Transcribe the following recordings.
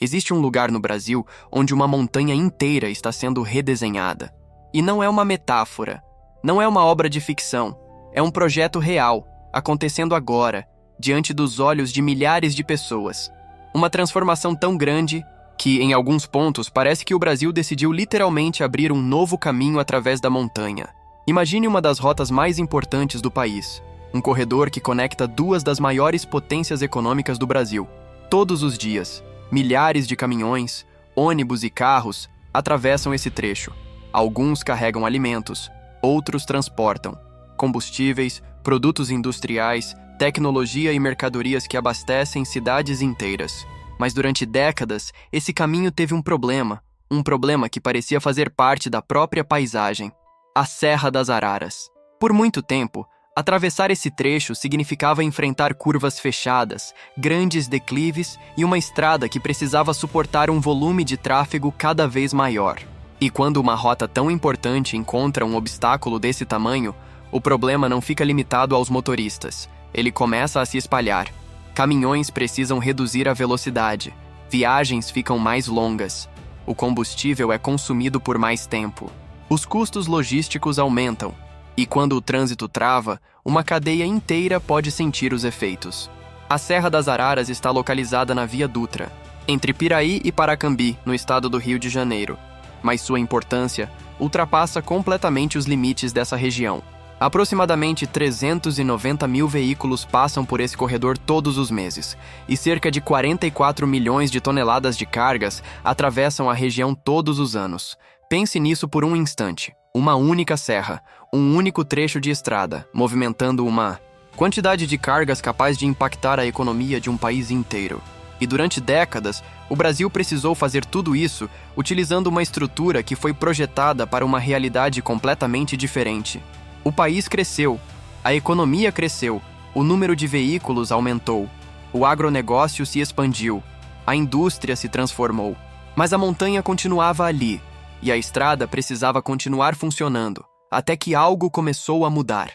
Existe um lugar no Brasil onde uma montanha inteira está sendo redesenhada. E não é uma metáfora, não é uma obra de ficção, é um projeto real, acontecendo agora, diante dos olhos de milhares de pessoas. Uma transformação tão grande que, em alguns pontos, parece que o Brasil decidiu literalmente abrir um novo caminho através da montanha. Imagine uma das rotas mais importantes do país, um corredor que conecta duas das maiores potências econômicas do Brasil. Todos os dias, milhares de caminhões, ônibus e carros atravessam esse trecho. Alguns carregam alimentos, outros transportam combustíveis, produtos industriais, tecnologia e mercadorias que abastecem cidades inteiras. Mas durante décadas, esse caminho teve um problema que parecia fazer parte da própria paisagem: a Serra das Araras. Por muito tempo, atravessar esse trecho significava enfrentar curvas fechadas, grandes declives e uma estrada que precisava suportar um volume de tráfego cada vez maior. E quando uma rota tão importante encontra um obstáculo desse tamanho, o problema não fica limitado aos motoristas. Ele começa a se espalhar. Caminhões precisam reduzir a velocidade, viagens ficam mais longas, o combustível é consumido por mais tempo, os custos logísticos aumentam, e quando o trânsito trava, uma cadeia inteira pode sentir os efeitos. A Serra das Araras está localizada na Via Dutra, entre Piraí e Paracambi, no estado do Rio de Janeiro, mas sua importância ultrapassa completamente os limites dessa região. Aproximadamente 390 mil veículos passam por esse corredor todos os meses, e cerca de 44 milhões de toneladas de cargas atravessam a região todos os anos. Pense nisso por um instante. Uma única serra, um único trecho de estrada, movimentando uma quantidade de cargas capaz de impactar a economia de um país inteiro. E durante décadas, o Brasil precisou fazer tudo isso utilizando uma estrutura que foi projetada para uma realidade completamente diferente. O país cresceu, a economia cresceu, o número de veículos aumentou, o agronegócio se expandiu, a indústria se transformou. Mas a montanha continuava ali, e a estrada precisava continuar funcionando, até que algo começou a mudar.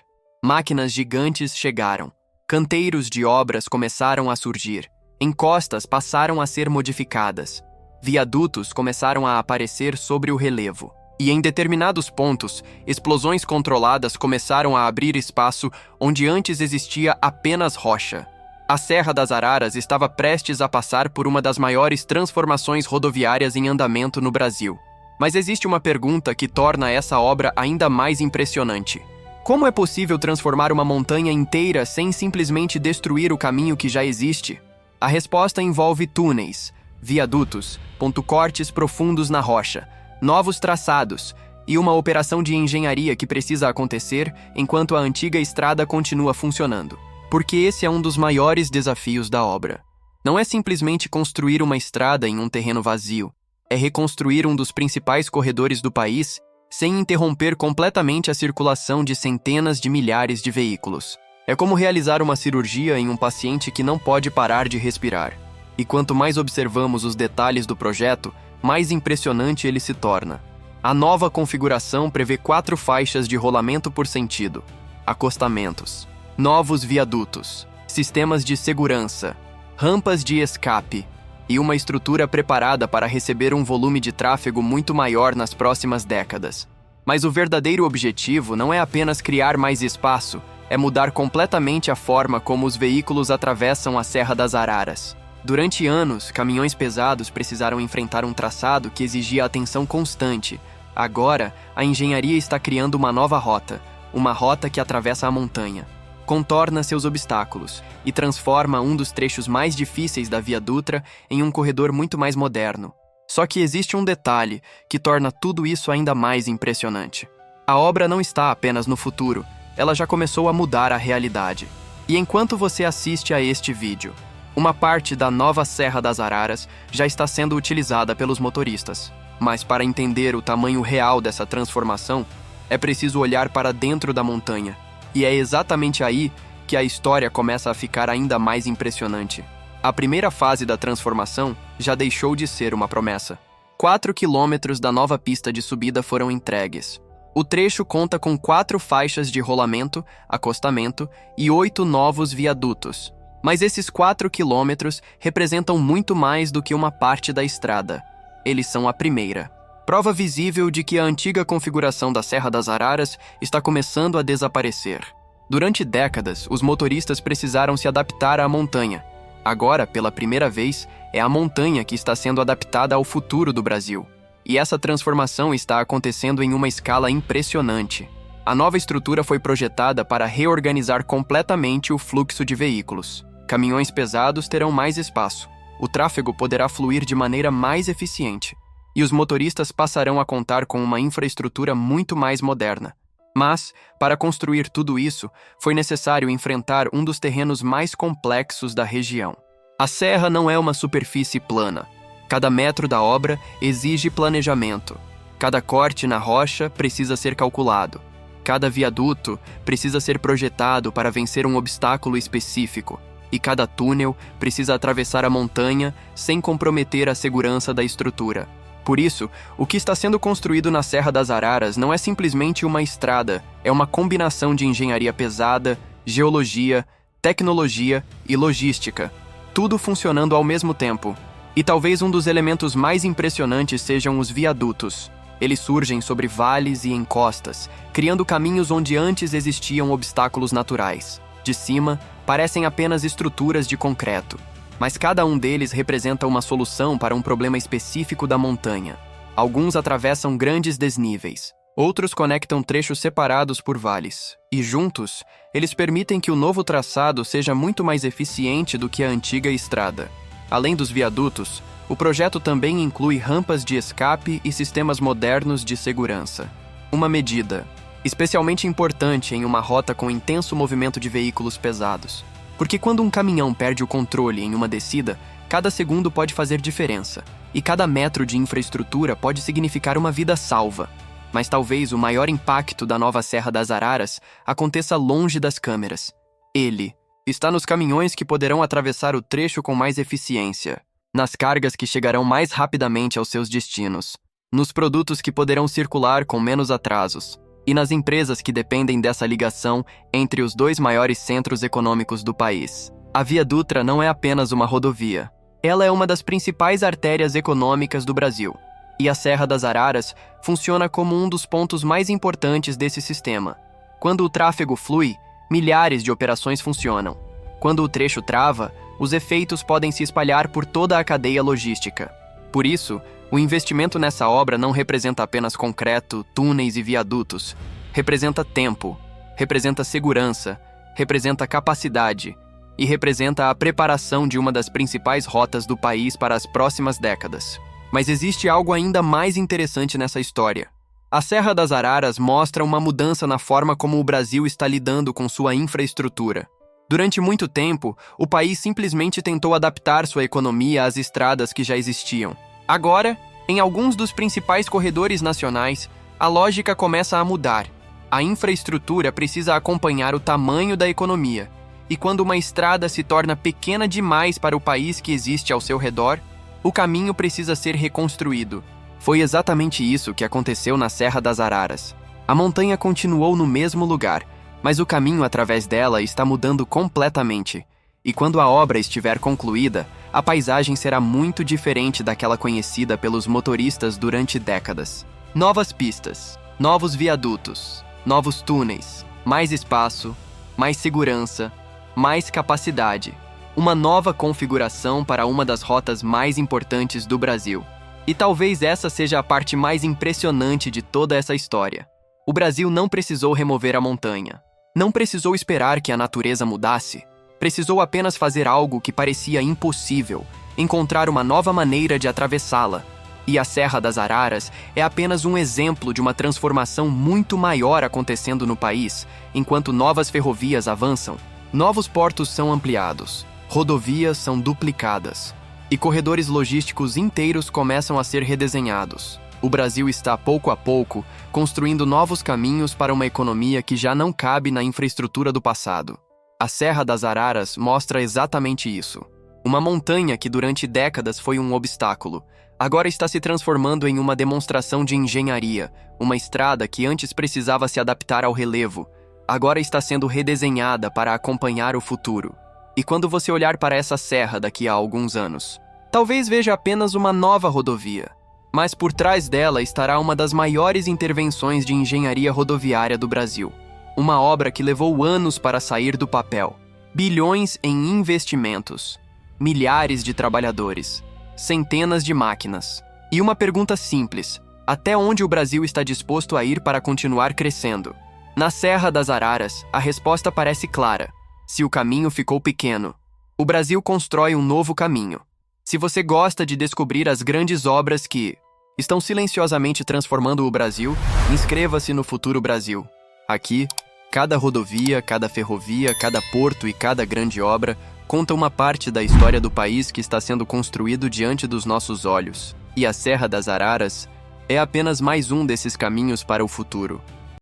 Máquinas gigantes chegaram, canteiros de obras começaram a surgir, encostas passaram a ser modificadas, viadutos começaram a aparecer sobre o relevo. E em determinados pontos, explosões controladas começaram a abrir espaço onde antes existia apenas rocha. A Serra das Araras estava prestes a passar por uma das maiores transformações rodoviárias em andamento no Brasil. Mas existe uma pergunta que torna essa obra ainda mais impressionante. Como é possível transformar uma montanha inteira sem simplesmente destruir o caminho que já existe? A resposta envolve túneis, viadutos, ponto-cortes profundos na rocha, novos traçados e uma operação de engenharia que precisa acontecer enquanto a antiga estrada continua funcionando. Porque esse é um dos maiores desafios da obra. Não é simplesmente construir uma estrada em um terreno vazio, é reconstruir um dos principais corredores do país sem interromper completamente a circulação de centenas de milhares de veículos. É como realizar uma cirurgia em um paciente que não pode parar de respirar. E quanto mais observamos os detalhes do projeto, mais impressionante ele se torna. A nova configuração prevê 4 faixas de rolamento por sentido, acostamentos, novos viadutos, sistemas de segurança, rampas de escape e uma estrutura preparada para receber um volume de tráfego muito maior nas próximas décadas. Mas o verdadeiro objetivo não é apenas criar mais espaço, é mudar completamente a forma como os veículos atravessam a Serra das Araras. Durante anos, caminhões pesados precisaram enfrentar um traçado que exigia atenção constante. Agora, a engenharia está criando uma nova rota, uma rota que atravessa a montanha, contorna seus obstáculos e transforma um dos trechos mais difíceis da Via Dutra em um corredor muito mais moderno. Só que existe um detalhe que torna tudo isso ainda mais impressionante. A obra não está apenas no futuro, ela já começou a mudar a realidade. E enquanto você assiste a este vídeo, uma parte da nova Serra das Araras já está sendo utilizada pelos motoristas. Mas para entender o tamanho real dessa transformação, é preciso olhar para dentro da montanha. E é exatamente aí que a história começa a ficar ainda mais impressionante. A primeira fase da transformação já deixou de ser uma promessa. 4 quilômetros da nova pista de subida foram entregues. O trecho conta com 4 faixas de rolamento, acostamento e 8 novos viadutos. Mas esses 4 quilômetros representam muito mais do que uma parte da estrada. Eles são a primeira. Prova visível de que a antiga configuração da Serra das Araras está começando a desaparecer. Durante décadas, os motoristas precisaram se adaptar à montanha. Agora, pela primeira vez, é a montanha que está sendo adaptada ao futuro do Brasil. E essa transformação está acontecendo em uma escala impressionante. A nova estrutura foi projetada para reorganizar completamente o fluxo de veículos. Caminhões pesados terão mais espaço. O tráfego poderá fluir de maneira mais eficiente. E os motoristas passarão a contar com uma infraestrutura muito mais moderna. Mas, para construir tudo isso, foi necessário enfrentar um dos terrenos mais complexos da região. A serra não é uma superfície plana. Cada metro da obra exige planejamento. Cada corte na rocha precisa ser calculado. Cada viaduto precisa ser projetado para vencer um obstáculo específico. E cada túnel precisa atravessar a montanha sem comprometer a segurança da estrutura. Por isso, o que está sendo construído na Serra das Araras não é simplesmente uma estrada, é uma combinação de engenharia pesada, geologia, tecnologia e logística, tudo funcionando ao mesmo tempo. E talvez um dos elementos mais impressionantes sejam os viadutos. Eles surgem sobre vales e encostas, criando caminhos onde antes existiam obstáculos naturais. De cima, parecem apenas estruturas de concreto. Mas cada um deles representa uma solução para um problema específico da montanha. Alguns atravessam grandes desníveis, outros conectam trechos separados por vales, e juntos, eles permitem que o novo traçado seja muito mais eficiente do que a antiga estrada. Além dos viadutos, o projeto também inclui rampas de escape e sistemas modernos de segurança. Uma medida especialmente importante em uma rota com intenso movimento de veículos pesados. Porque quando um caminhão perde o controle em uma descida, cada segundo pode fazer diferença, e cada metro de infraestrutura pode significar uma vida salva. Mas talvez o maior impacto da nova Serra das Araras aconteça longe das câmeras. Ele está nos caminhões que poderão atravessar o trecho com mais eficiência, nas cargas que chegarão mais rapidamente aos seus destinos, nos produtos que poderão circular com menos atrasos, e nas empresas que dependem dessa ligação entre os dois maiores centros econômicos do país. A Via Dutra não é apenas uma rodovia. Ela é uma das principais artérias econômicas do Brasil. E a Serra das Araras funciona como um dos pontos mais importantes desse sistema. Quando o tráfego flui, milhares de operações funcionam. Quando o trecho trava, os efeitos podem se espalhar por toda a cadeia logística. Por isso, o investimento nessa obra não representa apenas concreto, túneis e viadutos. Representa tempo, representa segurança, representa capacidade e representa a preparação de uma das principais rotas do país para as próximas décadas. Mas existe algo ainda mais interessante nessa história. A Serra das Araras mostra uma mudança na forma como o Brasil está lidando com sua infraestrutura. Durante muito tempo, o país simplesmente tentou adaptar sua economia às estradas que já existiam. Agora, em alguns dos principais corredores nacionais, a lógica começa a mudar. A infraestrutura precisa acompanhar o tamanho da economia. E quando uma estrada se torna pequena demais para o país que existe ao seu redor, o caminho precisa ser reconstruído. Foi exatamente isso que aconteceu na Serra das Araras. A montanha continuou no mesmo lugar, mas o caminho através dela está mudando completamente. E quando a obra estiver concluída, a paisagem será muito diferente daquela conhecida pelos motoristas durante décadas. Novas pistas, novos viadutos, novos túneis, mais espaço, mais segurança, mais capacidade. Uma nova configuração para uma das rotas mais importantes do Brasil. E talvez essa seja a parte mais impressionante de toda essa história. O Brasil não precisou remover a montanha. Não precisou esperar que a natureza mudasse. Precisou apenas fazer algo que parecia impossível, encontrar uma nova maneira de atravessá-la. E a Serra das Araras é apenas um exemplo de uma transformação muito maior acontecendo no país, enquanto novas ferrovias avançam. Novos portos são ampliados, rodovias são duplicadas, e corredores logísticos inteiros começam a ser redesenhados. O Brasil está, pouco a pouco, construindo novos caminhos para uma economia que já não cabe na infraestrutura do passado. A Serra das Araras mostra exatamente isso. Uma montanha que durante décadas foi um obstáculo, agora está se transformando em uma demonstração de engenharia. Uma estrada que antes precisava se adaptar ao relevo, agora está sendo redesenhada para acompanhar o futuro. E quando você olhar para essa serra daqui a alguns anos, talvez veja apenas uma nova rodovia, mas por trás dela estará uma das maiores intervenções de engenharia rodoviária do Brasil. Uma obra que levou anos para sair do papel, bilhões em investimentos, milhares de trabalhadores, centenas de máquinas. E uma pergunta simples: até onde o Brasil está disposto a ir para continuar crescendo? Na Serra das Araras, a resposta parece clara. Se o caminho ficou pequeno, o Brasil constrói um novo caminho. Se você gosta de descobrir as grandes obras que estão silenciosamente transformando o Brasil, inscreva-se no Futuro Brasil. Aqui, cada rodovia, cada ferrovia, cada porto e cada grande obra conta uma parte da história do país que está sendo construído diante dos nossos olhos. E a Serra das Araras é apenas mais um desses caminhos para o futuro.